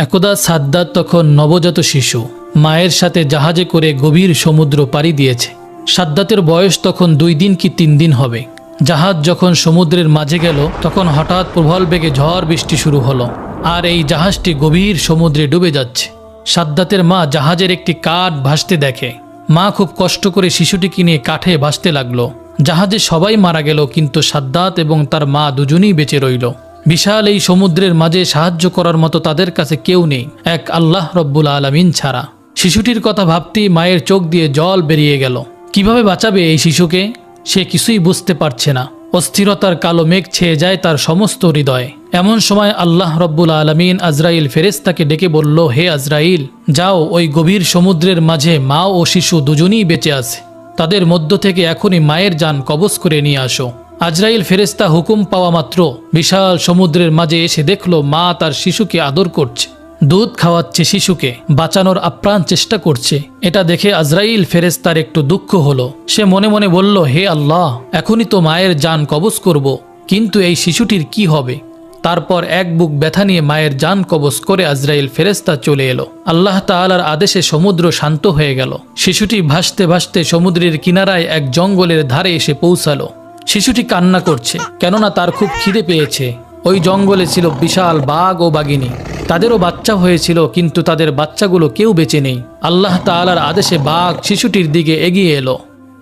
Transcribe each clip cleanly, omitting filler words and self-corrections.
একদা সাদ্দাত তখন নবজাত শিশু, মায়ের সাথে জাহাজে করে গভীর সমুদ্র পাড়ি দিয়েছে। সাদ্দাতের বয়স তখন 2 দিন কি 3 দিন হবে। জাহাজ যখন সমুদ্রের মাঝে গেল তখন হঠাৎ প্রবল বেগে ঝড় বৃষ্টি শুরু হলো, আর এই জাহাজটি গভীর সমুদ্রে ডুবে যাচ্ছে। সাদ্দাতের মা জাহাজের একটি কাঠ ভাসতে দেখে। মা খুব কষ্ট করে শিশুটিকে নিয়ে কাঠে ভাসতে লাগলো। জাহাজে সবাই মারা গেল, কিন্তু সাদ্দাত এবং তার মা দুজনেই বেঁচে রইল। বিশাল এই সমুদ্রের মাঝে সাহায্য করার মতো তাদের কাছে কেউ নেই, এক আল্লাহ রব্বুল আলামিন ছাড়া। শিশুটির কথা ভাবতেই মায়ের চোখ দিয়ে জল বেরিয়ে গেল। কিভাবে বাঁচাবে এই শিশুকে, সে কিছুই বুঝতে পারছে না। অস্থিরতার কালো মেঘ ছেয়ে যায় তার সমস্ত হৃদয়ে। এমন সময় আল্লাহ রব্বুল আলামিন আজরাইল ফেরেশতাকে ডেকে বলল, হে আজরাইল, যাও ওই গভীর সমুদ্রের মাঝে মা ও শিশু দুজনেই বেঁচে আছে, তাদের মধ্য থেকে এখনই মায়ের জান কবজ করে নিয়ে আসো। আজরাইল ফেরেশতা হুকুম পাওয়া মাত্র বিশাল সমুদ্রের মাঝে এসে দেখলো মা তার শিশুকে আদর করছে, দুধ খাওয়াচ্ছে, শিশুকে বাঁচানোর আপ্রাণ চেষ্টা করছে। এটা দেখে আজরাইল ফেরেশতার একটু দুঃখ হলো। সে মনে মনে বলল, হে আল্লাহ, এখনই তো মায়ের জান কবজ করব, কিন্তু এই শিশুটির কি হবে। তারপর এক বুক ব্যথা নিয়ে মায়ের জান কবজ করে আজরাইল ফেরেশতা চলে এলো। আল্লাহ তাআলার আদেশে সমুদ্র শান্ত হয়ে গেল। শিশুটি ভাসতে ভাসতে সমুদ্রের কিনারায় এক জঙ্গলের ধারে এসে পৌঁছালো। শিশুটি কান্না করছে, কেননা তার খুব খিদে পেয়েছে। ওই জঙ্গলে ছিল বিশাল বাঘ ও বাঘিনী, তাদেরও বাচ্চা হয়েছিল, কিন্তু তাদের বাচ্চাগুলো কেউ বেঁচে নেই। আল্লাহ তাআলার আদেশে বাঘ শিশুটির দিকে এগিয়ে এলো।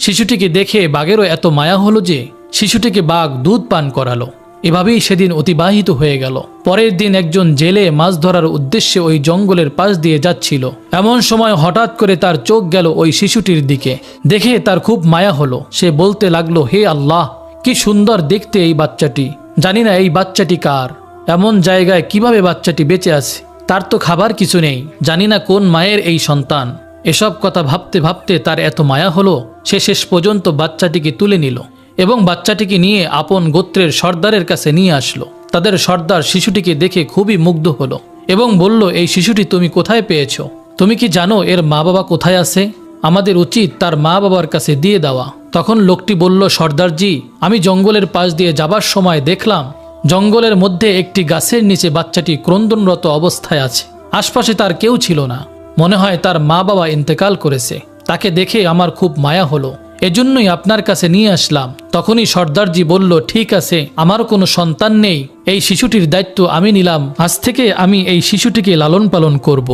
শিশুটিকে দেখে বাঘেরও এত মায়া হলো যে শিশুটিকে বাঘ দুধ পান করালো। এভাবেই সেদিন অতিবাহিত হয়ে গেল। পরের দিন একজন জেলে মাছ ধরার উদ্দেশ্যে ওই জঙ্গলের পাশ দিয়ে যাচ্ছিল। এমন সময় হঠাৎ করে তার চোখ গেল ওই শিশুটির দিকে। দেখে তার খুব মায়া হলো। সে বলতে লাগলো, হে আল্লাহ, কি সুন্দর দেখতে এই বাচ্চাটি। জানি না এই বাচ্চাটি কার, এমন জায়গায় কিভাবে বাচ্চাটি বেঁচে আছে। তার তো খাবার কিছু নেই, জানি না কোন মায়ের এই সন্তান। এসব কথা ভাবতে ভাবতে তার এত মায়া হলো, সে শেষ পর্যন্ত বাচ্চাটিকে তুলে নিল এবং বাচ্চাটিকে নিয়ে আপন গোত্রের সর্দারের কাছে নিয়ে আসলো। তাদের সর্দার শিশুটিকে দেখে খুবই মুগ্ধ হলো এবং বলল, এই শিশুটি তুমি কোথায় পেয়েছো? তুমি কি জানো এর মা বাবা কোথায় আছে? আমাদের উচিত তার মা বাবার কাছে দিয়ে দেওয়া। তখন লোকটি বলল, সর্দারজি, আমি জঙ্গলের পাশ দিয়ে যাবার সময় দেখলাম জঙ্গলের মধ্যে একটি গাছের নিচে বাচ্চাটি ক্রন্দনরত অবস্থায় আছে। আশপাশে তার কেউ ছিল না, মনে হয় তার মা বাবা ইন্তেকাল করেছে। তাকে দেখে আমার খুব মায়া হলো, এজন্যই আপনার কাছে নিয়ে আসলাম। তখনই সর্দারজি বলল, ঠিক আছে, আমার কোনো সন্তান নেই, এই শিশুটির দায়িত্ব আমি নিলাম। আজ থেকে আমি এই শিশুটিকে লালন পালন করব।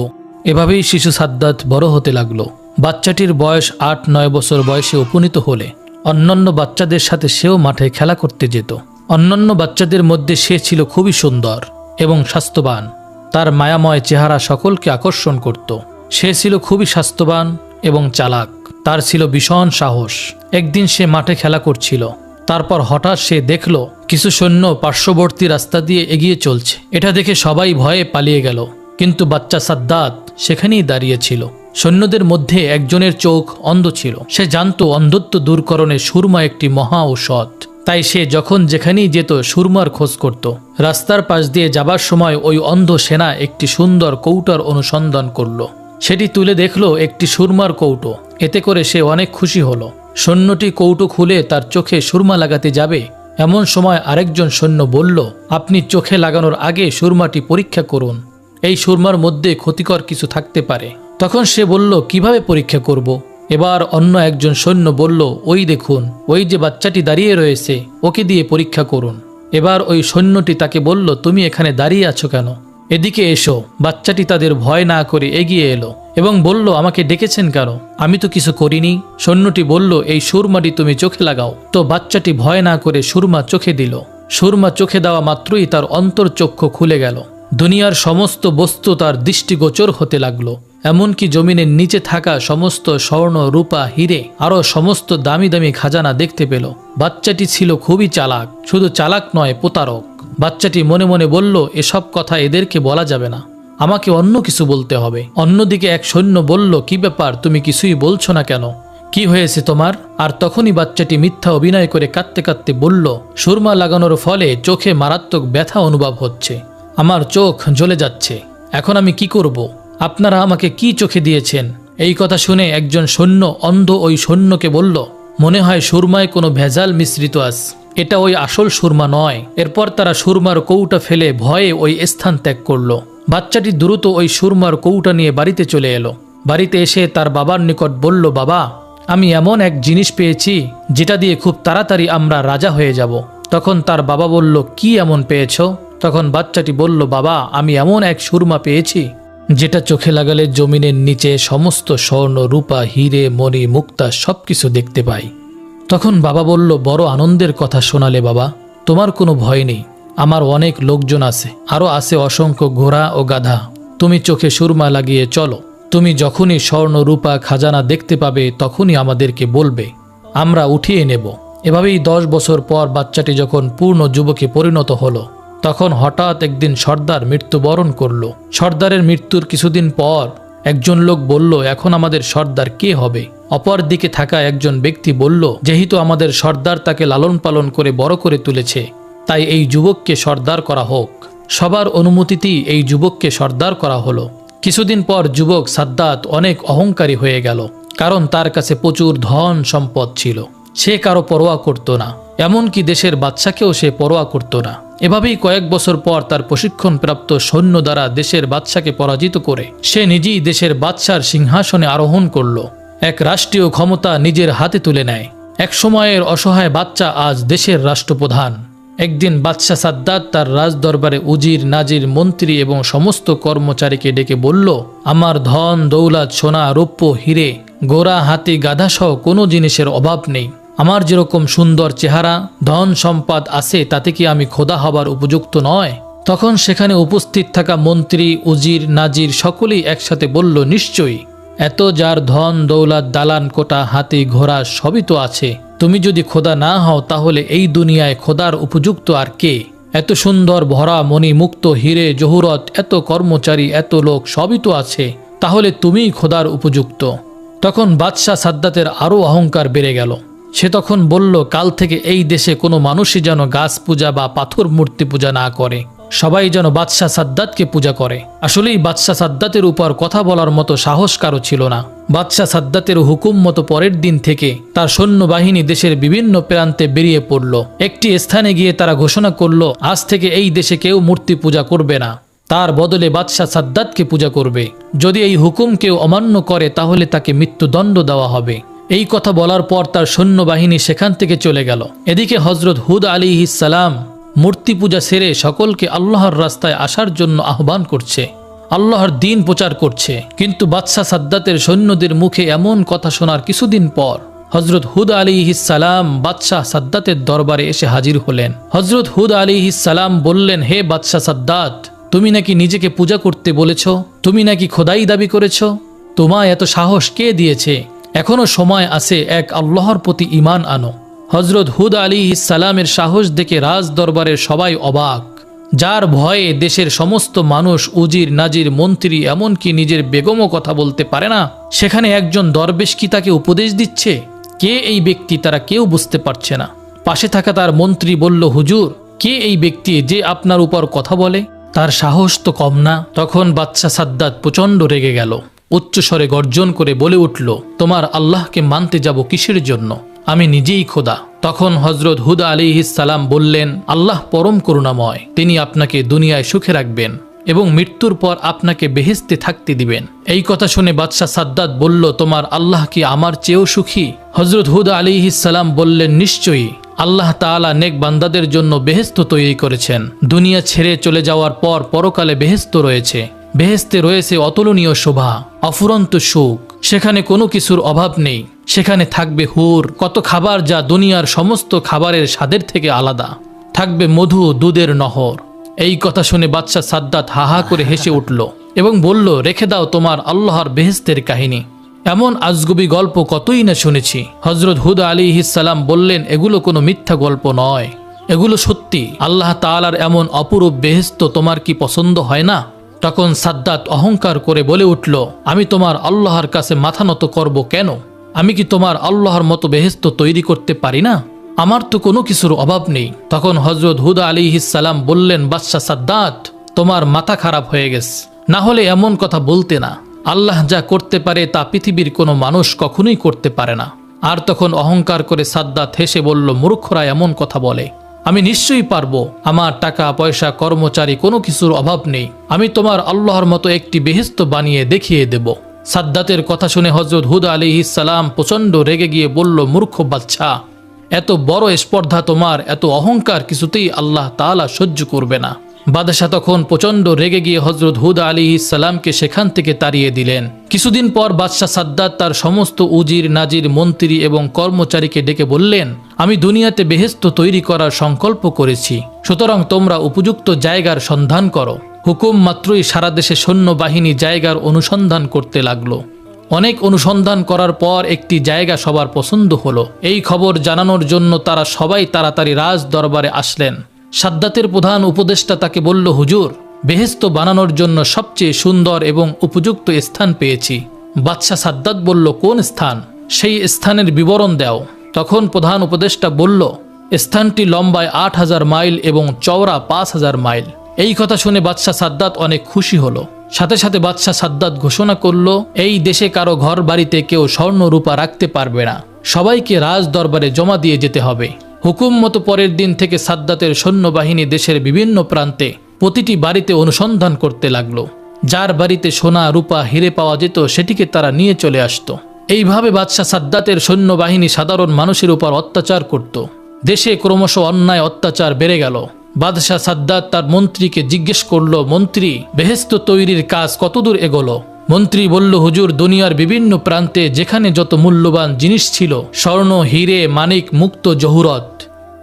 এভাবেই শিশু সাদ্দাত বড় হতে লাগলো। বাচ্চাটির বয়স 8-9 বছর বয়সে উপনীত হলে অন্যান্য বাচ্চাদের সাথে সেও মাঠে খেলা করতে যেত। অন্যান্য বাচ্চাদের মধ্যে সে ছিল খুবই সুন্দর এবং স্বাস্থ্যবান। তার মায়াময় চেহারা সকলকে আকর্ষণ করত। সে ছিল খুবই স্বাস্থ্যবান এবং চালাক। তার ছিল ভীষণ সাহস। একদিন সে মাঠে খেলা করছিল। তারপর হঠাৎ সে দেখল কিছু সৈন্য পার্শ্ববর্তী রাস্তা দিয়ে এগিয়ে চলছে। এটা দেখে সবাই ভয়ে পালিয়ে গেল, কিন্তু বাচ্চা সাদ্দাত সেখানেই দাঁড়িয়েছিল। সৈন্যদের মধ্যে একজনের চোখ অন্ধ ছিল। সে জানত অন্ধত্ব দূরকরণে সুরমা একটি মহা ঔষধ। তাই সে যখন যেখানেই যেত সুরমার খোঁজ করত। রাস্তার পাশ দিয়ে যাবার সময় ওই অন্ধ সেনা একটি সুন্দর কৌটার অনুসন্ধান করল। সেটি তুলে দেখল একটি সুরমার কৌটো। এতে করে সে অনেক খুশি হলো। সৈন্যটি কৌটো খুলে তার চোখে সুরমা লাগাতে যাবে, এমন সময় আরেকজন সৈন্য বলল, আপনি চোখে লাগানোর আগে সুরমাটি পরীক্ষা করুন, এই সুরমার মধ্যে ক্ষতিকর কিছু থাকতে পারে। তখন সে বলল, কিভাবে পরীক্ষা করব? এবার অন্য একজন সৈন্য বলল, ওই দেখুন, ওই যে বাচ্চাটি দাঁড়িয়ে রয়েছে, ওকে দিয়ে পরীক্ষা করুন। এবার ওই সৈন্যটি তাকে বলল, তুমি এখানে দাঁড়িয়ে আছো কেন? এদিকে এসো। বাচ্চাটি তাদের ভয় না করে এগিয়ে এলো এবং বলল, আমাকে ডেকেছেন কেন? আমি তো কিছু করিনি। সৈন্যটি বলল, এই সুরমাটি তুমি চোখে লাগাও। তো বাচ্চাটি ভয় না করে সুরমা চোখে দিল। সুরমা চোখে দেওয়া মাত্রই তার অন্তর্চক্ষু খুলে গেল। দুনিয়ার সমস্ত বস্তু তার দৃষ্টিগোচর হতে লাগলো। এমনকি জমিনের নিচে থাকা সমস্ত স্বর্ণ, রূপা, হিরে, আরও সমস্ত দামি দামি খাজানা দেখতে পেল। বাচ্চাটি ছিল খুবই চালাক। শুধু চালাক নয়, প্রতারক। বাচ্চাটি মনে মনে বলল, এসব কথা এদেরকে বলা যাবে না, আমাকে অন্য কিছু বলতে হবে। অন্যদিকে এক সৈন্য বলল, কি ব্যাপার, তুমি কিছুই বলছো না কেন? কি হয়েছে তোমার? আর তখনই বাচ্চাটি মিথ্যা অভিনয় করে কাঁদতে কাঁদতে বলল, সুরমা লাগানোর ফলে চোখে মারাত্মক ব্যথা অনুভব হচ্ছে, আমার চোখ জ্বলে যাচ্ছে, এখন আমি কি করব? আপনারা আমাকে কি চোখে দিয়েছেন? এই কথা শুনে একজন সৈন্য অন্ধ ওই সৈন্যকে বলল, মনে হয় সুরমায় কোনো ভেজাল মিশ্রিত আছে, এটা ওই আসল সুরমা নয়। এরপর তারা সুরমার কৌটা ফেলে ভয়ে ওই স্থান ত্যাগ করল। বাচ্চাটি দ্রুত ওই সুরমার কৌটা নিয়ে বাড়িতে চলে এলো। বাড়িতে এসে তার বাবার নিকট বলল, বাবা, আমি এমন এক জিনিস পেয়েছি যেটা দিয়ে খুব তাড়াতাড়ি আমরা রাজা হয়ে যাব। তখন তার বাবা বলল, কি এমন পেয়েছ? তখন বাচ্চাটি বলল, বাবা, আমি এমন এক সুরমা পেয়েছি যেটা চোখে লাগালে জমিনের নিচে সমস্ত স্বর্ণ, রূপা, হিরে, মণি, মুক্তা সবকিছু দেখতে পাই। তখন বাবা বলল, বড় আনন্দের কথা শোনালে বাবা, তোমার কোনো ভয় নেই, আমার অনেক লোকজন আছে, আরও আছে অসংখ্য ঘোড়া ও গাধা। তুমি চোখে সুরমা লাগিয়ে চলো, তুমি যখনই স্বর্ণ, রূপা, খাজানা দেখতে পাবে তখনই আমাদেরকে বলবে, আমরা উঠিয়ে নেব। এভাবেই 10 বছর পর বাচ্চাটি যখন পূর্ণ যুবকে পরিণত হলো, তখন হঠাৎ একদিন সর্দার মৃত্যুবরণ করল। সর্দারের মৃত্যুর কিছুদিন পর একজন লোক বলল, এখন আমাদের সর্দার কে হবে? অপর দিকে থাকা একজন ব্যক্তি বলল, যেহেতু আমাদের সর্দার তাকে লালন পালন করে বড় করে তুলেছে, তাই এই যুবককে সর্দার করা হোক। সবার অনুমতিতেই এই যুবককে সর্দার করা হলো। কিছুদিন পর যুবক সাদ্দাত অনেক অহংকারী হয়ে গেল, কারণ তার কাছে প্রচুর ধন সম্পদ ছিল। সে কারো পরোয়া করত না, এমনকি দেশের বাদশাকেও সে পরোয়া করত না। এভাবেই কয়েক বছর পর তার প্রশিক্ষণপ্রাপ্ত সৈন্য দ্বারা দেশের বাদশাকে পরাজিত করে সে নিজেই দেশের বাদশার সিংহাসনে আরোহণ করল। এক রাষ্ট্রীয় ক্ষমতা নিজের হাতে তুলে নেয়। এক সময়ের অসহায় বাচ্চা আজ দেশের রাষ্ট্রপ্রধান। একদিন বাদশাহ সাদ্দাত তার রাজদরবারে উজির, নাজির, মন্ত্রী এবং সমস্ত কর্মচারীকে ডেকে বলল, আমার ধন দৌলত, সোনা, রৌপ্য, হিরে, ঘোড়া, হাতি, গাধা সহ কোনো জিনিসের অভাব নেই। আমার যেরকম সুন্দর চেহারা, ধন সম্পদ আছে, তাতে কি আমি খোদা হবার উপযুক্ত নয়? তখন সেখানে উপস্থিত থাকা মন্ত্রী, উজির, নাজির সকলেই একসাথে বলল, নিশ্চয়ই, এত যার ধন দৌলত, দালান কোটা, হাতি, ঘোড়া সবই তো আছে, তুমি যদি খোদা না হও তাহলে এই দুনিয়ায় খোদার উপযুক্ত আর কে? এত সুন্দর ভরা মণি, মুক্ত, হিরে, জহুরত, এত কর্মচারী, এত লোক সবই তো আছে, তাহলে তুমিই খোদার উপযুক্ত। তখন বাদশাহ সাদ্দাতের আরও অহংকার বেড়ে গেল। সে তখন বলল, কাল থেকে এই দেশে কোনো মানুষই যেন গাছ পূজা বা পাথর মূর্তি পূজা না করে, সবাই যেন বাদশাহ সাদ্দাতকে পূজা করে। আসলেই বাদশাহ সাদ্দাতের উপর কথা বলার মতো সাহস কারো ছিল না। বাদশাহ সাদ্দাতের হুকুম মতো পরের দিন থেকে তার সৈন্যবাহিনী দেশের বিভিন্ন প্রান্তে বেরিয়ে পড়ল। একটি স্থানে গিয়ে তারা ঘোষণা করল, আজ থেকে এই দেশে কেউ মূর্তি পূজা করবে না, তার বদলে বাদশাহ সাদ্দাতকে পূজা করবে। যদি এই হুকুম কেউ অমান্য করে তাহলে তাকে মৃত্যুদণ্ড দেওয়া হবে। এই কথা বলার পর তার সৈন্যবাহিনী সেখান থেকে চলে গেল। এদিকে হজরত হুদ আলাইহিস সালাম মূর্তি পূজা সেরে সকলকে আল্লাহর রাস্তায় আসার জন্য আহ্বান করছে, আল্লাহর দ্বীন প্রচার করছে। কিন্তু বাদশাহ সাদ্দাতের সৈন্যদের মুখে এমন কথা শোনার কিছুদিন পর হজরত হুদ আলাইহিস সালাম বাদশাহ সাদ্দাতের দরবারে এসে হাজির হলেন। হজরত হুদ আলাইহিস সালাম বললেন, হে বাদশাহ সাদ্দাত, তুমি নাকি নিজেকে পূজা করতে বলেছ, তুমি নাকি খোদাই দাবি করেছ, তোমায় এত সাহস কে দিয়েছে? এখনো সময় আছে, এক আল্লাহর প্রতি ঈমান আনো। হজরত হুদ আলাইহিস সালামের সাহস দেখে রাজ দরবারের সবাই অবাক। যার ভয়ে দেশের সমস্ত মানুষ, উজির, নাজির, মন্ত্রী, এমনকি নিজের বেগমও কথা বলতে পারে না, সেখানে একজন দরবেশ কি তাকে উপদেশ দিচ্ছে? কে এই ব্যক্তি তারা কেউ বুঝতে পারছে না। পাশে থাকা তার মন্ত্রী বলল, হুজুর, কে এই ব্যক্তি যে আপনার উপর কথা বলে? তার সাহস তো কম না। তখন বাদশাহ সাদ্দাত প্রচণ্ড রেগে গেল, উচ্চস্বরে গর্জন করে বলে উঠল, তোমার আল্লাহকে মানতে যাব কিসের জন্য? আমি নিজেই খোদা। তখন হজরত হুদ আলাইহিস সালাম বললেন, আল্লাহ পরম করুণাময়, তিনি আপনাকে দুনিয়ায় সুখে রাখবেন এবং মৃত্যুর পর আপনাকে বেহেশতে থাকতে দিবেন। এই কথা শুনে বাদশাহ সাদ্দাত বলল, তোমার আল্লাহ কি আমার চেয়েও সুখী? হজরত হুদ আলাইহিস সালাম বললেন, নিশ্চয়ই, আল্লাহ তাআলা নেক বান্দাদের জন্য বেহেশত তৈরি করেছেন। দুনিয়া ছেড়ে চলে যাওয়ার পর পরকালে বেহেশত রয়েছে। বেহেশতে রয়েছে অতুলনীয় শোভা, অফুরন্ত সুখ, সেখানে কোনো কিছুর অভাব নেই। সেখানে থাকবে হুর, কত খাবার যা দুনিয়ার সমস্ত খাবারের স্বাদের থেকে আলাদা। থাকবে মধু, দুধের নহর। এই কথা শুনে বাদশাহ সাদ্দাত হাহা করে হেসে উঠল এবং বলল, রেখে দাও তোমার আল্লাহর বেহেশতের কাহিনী। এমন আজগুবি গল্প কতই না শুনেছি। হজরত হুদ আলাইহিস সালাম বললেন, এগুলো কোনো মিথ্যা গল্প নয়, এগুলো সত্যি। আল্লাহ তাআলার এমন অপরূপ বেহেশত তোমার কি পছন্দ হয় না? তখন সাদ্দাত অহংকার করে বলে উঠল, আমি তোমার আল্লাহর কাছে মাথা নত করব কেন? আমি কি তোমার আল্লাহর মতো বেহেশত তৈরি করতে পারি না? আমার তো কোনো কিছুর অভাব নেই। তখন হজরত হুদ আলাইহিস সালাম বললেন, বাদশাহ সাদ্দাত, তোমার মাথা খারাপ হয়ে গেছে, না হলে এমন কথা বলতে না। আল্লাহ যা করতে পারে তা পৃথিবীর কোনো মানুষ কখনোই করতে পারে না। আর তখন অহংকার করে সাদ্দাত হেসে বলল, মূর্খরা এমন কথা বলে। আমি নিশ্চয়ই পারবো। আমার টাকা পয়সা কর্মচারী কোনো কিছুর অভাব নেই। আমি তোমার আল্লাহর মতো একটি বেহেশত বানিয়ে দেখিয়ে দেব। সাদ্দাতের কথা শুনে হযরত হুদ আলাইহিস সালাম প্রচণ্ড রেগে গিয়ে বলল, মূর্খ বাদশা, এত বড় স্পর্ধা তোমার, এত অহংকার কিছুতেই আল্লাহ তাআলা সহ্য করবে না। বাদশাহ তখন প্রচণ্ড রেগে গিয়ে হযরত হুদ আলাইহিস সালামকে সেখান থেকে তাড়িয়ে দিলেন। কিছুদিন পর বাদশাহ সাদ্দাত তার সমস্ত উজির নাজির মন্ত্রী এবং কর্মচারীকে ডেকে বললেন, আমি দুনিয়াতে বেহেশত তৈরি করার সংকল্প করেছি, সুতরাং তোমরা উপযুক্ত জায়গার সন্ধান করো। হুকুম মাত্রই সারা দেশে সৈন্যবাহিনী জায়গার অনুসন্ধান করতে লাগলো। অনেক অনুসন্ধান করার পর একটি জায়গা সবার পছন্দ হলো। এই খবর জানানোর জন্য তারা সবাই তাড়াতাড়ি রাজ দরবারে আসলেন। সাদ্দাতের প্রধান উপদেষ্টা তাকে বলল, হুজুর, বেহেশত বানানোর জন্য সবচেয়ে সুন্দর এবং উপযুক্ত স্থান পেয়েছি। বাদশাহ সাদ্দাত বলল, কোন স্থান? সেই স্থানের বিবরণ দাও। তখন প্রধান উপদেষ্টা বলল, স্থানটি লম্বায় ৮,০০০ মাইল এবং চওড়া ৫,০০০ মাইল। এই কথা শুনে বাদশাহ সাদ্দাত অনেক খুশি হলো। সাথে সাথে বাদশাহ সাদ্দাত ঘোষণা করল, এই দেশে কারো ঘর বাড়িতে কেউ স্বর্ণ রূপা রাখতে পারবে না, সবাইকে রাজ দরবারে জমা দিয়ে যেতে হবে। হুকুম মতো পরের দিন থেকে সাদ্দাতের সৈন্যবাহিনী দেশের বিভিন্ন প্রান্তে প্রতিটি বাড়িতে অনুসন্ধান করতে লাগলো। যার বাড়িতে সোনা রূপা হিরে পাওয়া যেত সেটিকে তারা নিয়ে চলে আসতো। এইভাবে বাদশাহ সাদ্দাতের সৈন্যবাহিনী সাধারণ মানুষের উপর অত্যাচার করত। দেশে ক্রমশ অন্যায় অত্যাচার বেড়ে গেল। বাদশাহ সাদ্দাত তার মন্ত্রীকে জিজ্ঞেস করল, মন্ত্রী, বেহেশত তৈরির কাজ কতদূর এগোলো? মন্ত্রী বলল, হুজুর, দুনিয়ার বিভিন্ন প্রান্তে যেখানে যত মূল্যবান জিনিস ছিল, স্বর্ণ, হিরে, মানিক, মুক্ত, জহুরত,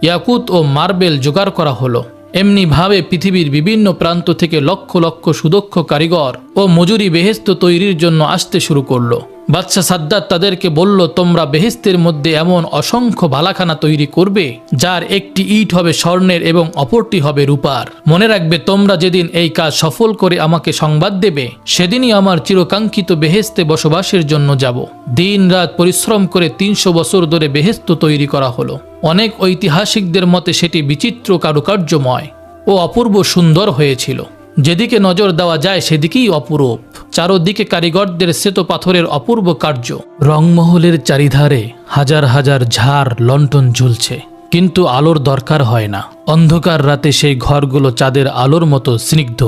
ইয়াকুত ও মার্বেল জোগাড় করা হলো। এমনি ভাবে পৃথিবীর বিভিন্ন প্রান্ত থেকে লক্ষ লক্ষ সুদক্ষ কারিগর ও মজুরি বেহেশত তৈরির জন্য আসতে শুরু করলো। বাদশাহ সাদ্দাত তাদেরকে বলল, তোমরা বেহেশতের মধ্যে এমন অসংখ্য ভালাখানা তৈরি করবে যার একটি ইট হবে স্বর্ণের এবং অপরটি হবে রূপার। মনে রাখবে, তোমরা যেদিন এই কাজ সফল করে আমাকে সংবাদ দেবে, সেদিনই আমার চিরকাঙ্ক্ষিত বেহেশতে বসবাসের জন্য যাব। দিন রাত পরিশ্রম করে ৩০০ বছর ধরে বেহেশত তৈরি করা হলো। অনেক ঐতিহাসিকদের মতে সেটি বিচিত্র কারুকার্যময় ও অপূর্ব সুন্দর হয়েছিল। যেদিকে নজর দেওয়া যায় সেদিকেই অপরূপ। চারদিকে কারিগরদের শ্বেত পাথরের অপূর্ব কার্য। রংমহলের চারিধারে হাজার হাজার ঝাড় লণ্ঠন ঝুলছে, কিন্তু আলোর দরকার হয় না। অন্ধকার রাতে সেই ঘরগুলো চাঁদের আলোর মতো স্নিগ্ধ।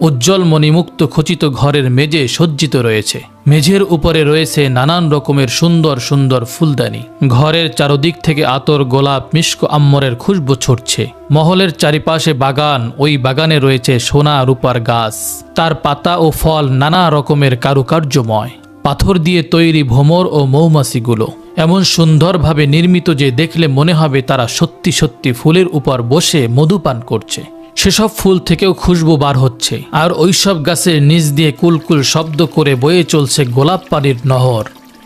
উজ্জ্বল মণিমুক্ত খচিত ঘরের মেঝে সজ্জিত রয়েছে। মেঝের উপরে রয়েছে নানান রকমের সুন্দর সুন্দর ফুলদানি। ঘরের চারদিক থেকে আতর, গোলাপ, মিস্ক, আম্বরের খুশবু ছড়ছে। মহলের চারিপাশে বাগান, ওই বাগানে রয়েছে সোনা রূপার গাছ। তার পাতা ও ফল নানা রকমের কারুকার্যময়। পাথর দিয়ে তৈরি ভ্রমর ও মৌমাছিগুলো এমন সুন্দরভাবে নির্মিত যে দেখলে মনে হবে তারা সত্যি সত্যি ফুলের উপর বসে মধু পান করছে। সেসব ফুল থেকেও খুশবু বার হচ্ছে, আর ওইসব গাছের নিচ দিয়ে কুলকুল শব্দ করে বয়ে চলছে গোলাপ পানির নহর।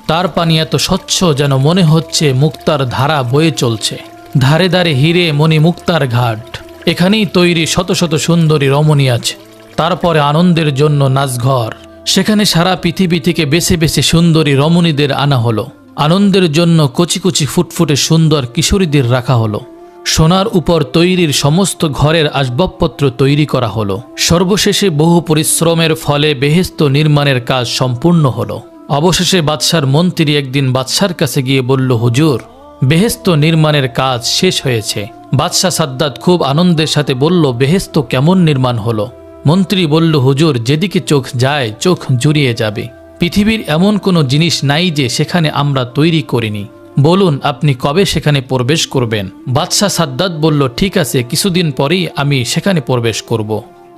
তার পানি এত স্বচ্ছ যেন মনে হচ্ছে মুক্তার ধারা বয়ে চলছে। ধারে ধারে হিরে মণি মুক্তার ঘাট। এখানেই তৈরি শত শত সুন্দরী রমণী আছে। তারপরে আনন্দের জন্য নাচঘর। সেখানে সারা পৃথিবী থেকে বেছে বেছে সুন্দরী রমণীদের আনা হলো। আনন্দের জন্য কচি কচি ফুটফুটে সুন্দর কিশোরীদের রাখা হলো। সোনার উপর তৈরির সমস্ত ঘরের আসবাবপত্র তৈরি করা হলো। সর্বশেষে বহু পরিশ্রমের ফলে বেহেশত নির্মাণের কাজ সম্পূর্ণ হলো। অবশেষে বাদশার মন্ত্রী একদিন বাদশার কাছে গিয়ে বলল, হুজুর, বেহেশত নির্মাণের কাজ শেষ হয়েছে। বাদশাহ সাদ্দাত খুব আনন্দের সাথে বলল, বেহেশত কেমন নির্মাণ হলো? মন্ত্রী বলল, হুজুর, যেদিকে চোখ যায় চোখ জুড়িয়ে যাবে। পৃথিবীর এমন কোনো জিনিস নাই যে সেখানে আমরা তৈরি করিনি। বলুন, আপনি কবে সেখানে প্রবেশ করবেন? বাদশাহ সাদ্দাত বলল, ঠিক আছে, কিছুদিন পরেই আমি সেখানে প্রবেশ করব।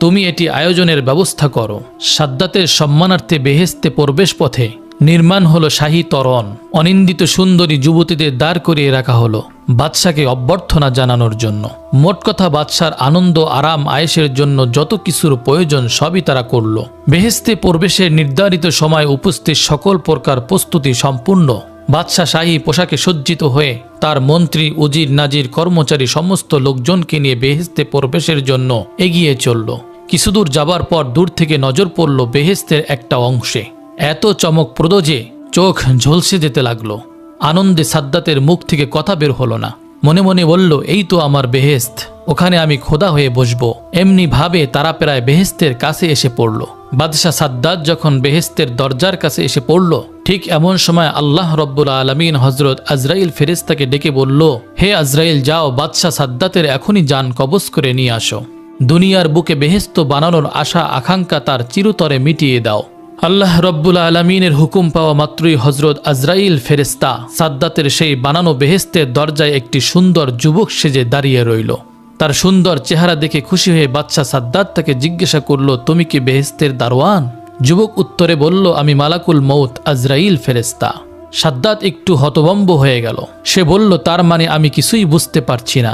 তুমি এটি আয়োজনের ব্যবস্থা করো। সাদ্দাতের সম্মানার্থে বেহেশতে প্রবেশ পথে নির্মাণ হলো শাহী তরণ। অনিন্দিত সুন্দরী যুবতীদের দাঁড় করিয়ে রাখা হলো বাদশাকে অভ্যর্থনা জানানোর জন্য। মোট কথা, বাদশার আনন্দ, আরাম, আয়েশের জন্য যত কিছুর প্রয়োজন সবই তারা করল। বেহেশতে প্রবেশের নির্ধারিত সময় উপস্থিত সকল প্রকার প্রস্তুতি সম্পূর্ণ। বাদশাহ শাহী পোশাকে সজ্জিত হয়ে তার মন্ত্রী, উজির, নাজির, কর্মচারী সমস্ত লোকজনকে নিয়ে বেহেশতে প্রবেশের জন্য এগিয়ে চলল। কিছুদূর যাবার পর দূর থেকে নজর পড়ল বেহেশতের একটা অংশে। এত চমকপ্রদ যে চোখ ঝলসে যেতে লাগলো। আনন্দে সাদ্দাতের মুখ থেকে কথা বের হলো না। মনে মনে বলল, এই তো আমার বেহেশত, ওখানে আমি খোদা হয়ে বসবো। এমনি ভাবে তারা প্রায় বেহেশতের কাছে এসে পড়ল। বাদশাহ সাদ্দাত যখন বেহেশতের দরজার কাছে এসে পড়ল, ঠিক ঠিক এমন সময় আল্লাহ রব্বুল আলামিন হযরত আজরাইল ফেরেশতাকে ডেকে বলল, হে আজরাইল, যাও বাদশাহ সাদ্দাতের এখনই জান কবজ করে নিয়ে আসো। দুনিয়ার বুকে বেহেশত বানানোর আশা আকাঙ্ক্ষা তার চিরতরে মিটিয়ে দাও। আল্লাহ রব্বুল আলামিনের হুকুম পাওয়া মাত্রই হযরত আজরাইল ফেরেশতা সাদ্দাতের সেই বানানো বেহেশতের দরজায় একটি সুন্দর যুবক সেজে দাঁড়িয়ে রইল। তার সুন্দর চেহারা দেখে খুশি হয়ে বাদশাহ সাদ্দাত তাকে জিজ্ঞাসা করল, তুমি কি বেহেশতের দারোয়ান? যুবক উত্তরে বলল, আমি মালাকুল মউত আজরাইল ফেরেশতা। সাদ্দাত একটু হতভম্ব হয়ে গেল। সে বলল, তার মানে আমি কিছুই বুঝতে পারছি না।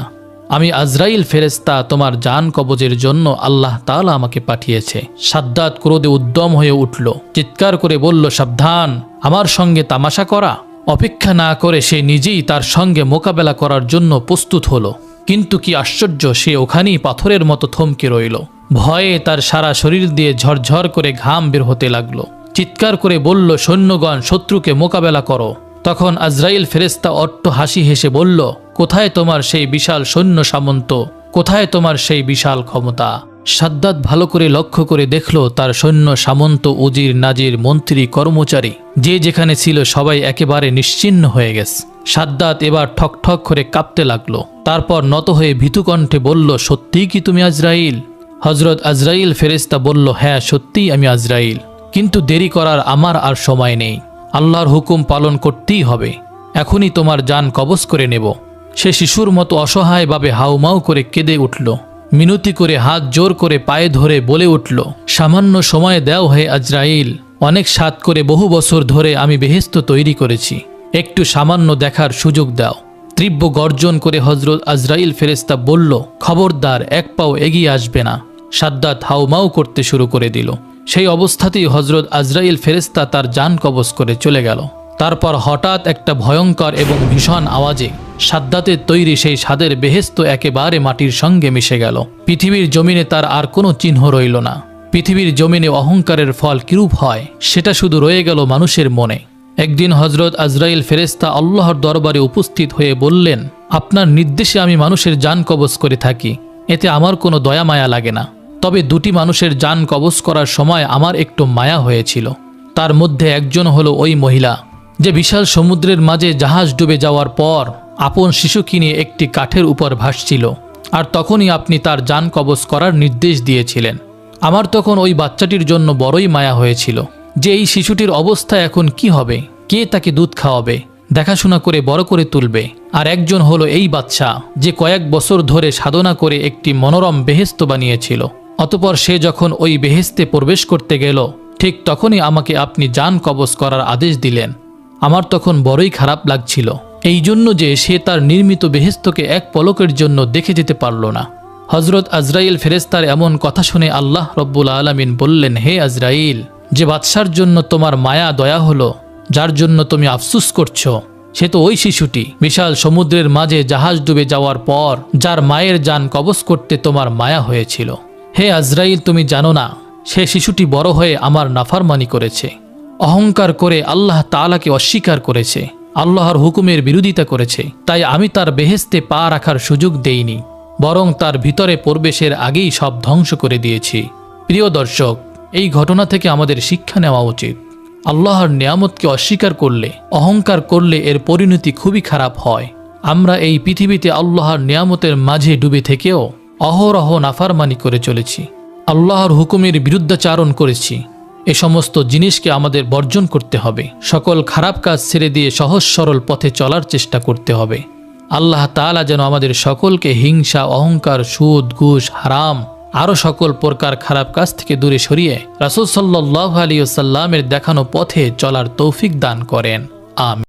আমি আজরাইল ফেরেশতা, তোমার জান কবজের জন্য আল্লাহ তাআলা আমাকে পাঠিয়েছে। সাদ্দাত ক্রোধে উদ্যম হয়ে উঠল, চিৎকার করে বলল, সাবধান, আমার সঙ্গে তামাশা করা। অপেক্ষা না করে সে নিজেই তার সঙ্গে মোকাবেলা করার জন্য প্রস্তুত হলো। কিন্তু কি আশ্চর্য, সে ওখানেই পাথরের মতো থমকে রইল। ভয়ে তার সারা শরীর দিয়ে ঝরঝর করে ঘাম বের হতে লাগলো। চিৎকার করে বলল, সৈন্যগণ, শত্রুকে মোকাবেলা করো। তখন আজরাইল ফেরেশতা অট্ট হাসি হেসে বলল, কোথায় তোমার সেই বিশাল সৈন্য সামন্ত? কোথায় তোমার সেই বিশাল ক্ষমতা? সাদ্দাত ভালো করে লক্ষ্য করে দেখল, তার সৈন্য সামন্ত, উজির নাজির, মন্ত্রী, কর্মচারী যে যেখানে ছিল সবাই একেবারে নিশ্চিহ্ন হয়ে গেছে। সাদ্দাত এবার ঠক ঠক করে কাঁপতে লাগলো। তারপর নত হয়ে ভীতুকণ্ঠে বলল, সত্যিই কি তুমি আজরাইল? হযরত আজরাইল ফেরেশতা বলল, হ্যাঁ, সত্যিই আমি আজরাইল। কিন্তু দেরি করার আমার আর সময় নেই। আল্লাহর হুকুম পালন করতেই হবে। এখনই তোমার জান কবজ করে নেব। সে শিশুর মতো অসহায়ভাবে হাউমাউ করে কেঁদে উঠল। মিনতি করে হাত জোর করে পায়ে ধরে বলে উঠল, সামান্য সময় দাও হে আজরাইল। অনেক সাধ করে বহু বছর ধরে আমি বেহেশত তৈরি করেছি। একটু সামান্য দেখার সুযোগ দাও। তীব্র গর্জন করে হযরত আজরাইল ফেরেশতা বলল, খবরদার, এক পাও এগিয়ে আসবে না। সাদ্দাত হাউমাউ করতে শুরু করে দিল। সেই অবস্থাতেই হযরত আজরাইল ফেরেশতা তার জান কবজ করে চলে গেল। তারপর হঠাৎ একটা ভয়ঙ্কর এবং ভীষণ আওয়াজে সাদ্দাতের তৈরি সেই স্বাদের বেহেশত একেবারে মাটির সঙ্গে মিশে গেল। পৃথিবীর জমিনে তার আর কোনো চিহ্ন রইল না। পৃথিবীর জমিনে অহংকারের ফল কিরূপ হয় সেটা শুধু রয়ে গেল মানুষের মনে। একদিন হযরত আজরাইল ফেরেশতা আল্লাহর দরবারে উপস্থিত হয়ে বললেন, আপনার নির্দেশে আমি মানুষের জান কবজ করে থাকি। এতে আমার কোনো দয়া মায়া লাগে না। তবে দুটি মানুষের জান কবজ করার সময় আমার একটু মায়া হয়েছিল। তার মধ্যে একজন হলো ওই মহিলা যে বিশাল সমুদ্রের মাঝে জাহাজ ডুবে যাওয়ার পর আপন শিশুকে নিয়ে একটি কাঠের উপর ভাসছিল। আর তখনই আপনি তার জান কবজ করার নির্দেশ দিয়েছিলেন। আমার তখন ওই বাচ্চাটির জন্য বড়ই মায়া হয়েছিল যে এই শিশুটির অবস্থা এখন কি হবে, কে তাকে দুধ খাওয়াবে, দেখাশোনা করে বড় করে তুলবে। আর একজন হলো এই বাচ্চা যে কয়েক বছর ধরে সাধনা করে একটি মনোরম বেহেশত বানিয়েছিল। অতপর সে যখন ওই বেহেশতে প্রবেশ করতে গেল, ঠিক তখনই আমাকে আপনি জান কবজ করার আদেশ দিলেন। আমার তখন বড়ই খারাপ লাগছিল, এই জন্য যে সে তার নির্মিত বেহেশতকে এক পলকের জন্য দেখে যেতে পারল না। হযরত আজরাইল ফেরেশতার এমন কথা শুনে আল্লাহ রব্বুল আলামিন বললেন, হে আজরাইল, যে বাদশার জন্য তোমার মায়া দয়া হলো, যার জন্য তুমি আফসুস করছো, সে তো ওই শিশুটি বিশাল সমুদ্রের মাঝে জাহাজ ডুবে যাওয়ার পর যার মায়ের জান কবজ করতে তোমার মায়া হয়েছিল। হে আজরাইল, তুমি জানো না, সে শিশুটি বড় হয়ে আমার নাফরমানি করেছে, অহংকার করে আল্লাহ তাআলাকে অস্বীকার করেছে, আল্লাহর হুকুমের বিরোধিতা করেছে। তাই আমি তার বেহেশতে পা রাখার সুযোগ দেইনি, বরং তার ভিতরে প্রবেশের আগেই সব ধ্বংস করে দিয়েছি। প্রিয় দর্শক, এই ঘটনা থেকে আমাদের শিক্ষা নেওয়া উচিত। আল্লাহর নিয়ামতকে অস্বীকার করলে, অহংকার করলে এর পরিণতি খুবই খারাপ হয়। আমরা এই পৃথিবীতে আল্লাহর নিয়ামতের মাঝে ডুবে থেকেও অহরহ নাফরমানি করে চলেছি, আল্লাহর হুকুমের বিরুদ্ধাচারণ করেছি। এ সমস্ত জিনিসকে আমাদের বর্জন করতে হবে। সকল খারাপ কাজ ছেড়ে দিয়ে সহজ সরল পথে চলার চেষ্টা করতে হবে। আল্লাহ তাআলা যেন আমাদের সকলকে হিংসা, অহংকার, সুদ, ঘুষ, হারাম আরও সকল প্রকার খারাপ কাজ থেকে দূরে সরিয়ে রাসূল সাল্লাল্লাহু আলাইহি ওয়াসাল্লামের দেখানো পথে চলার তৌফিক দান করেন। আমিন।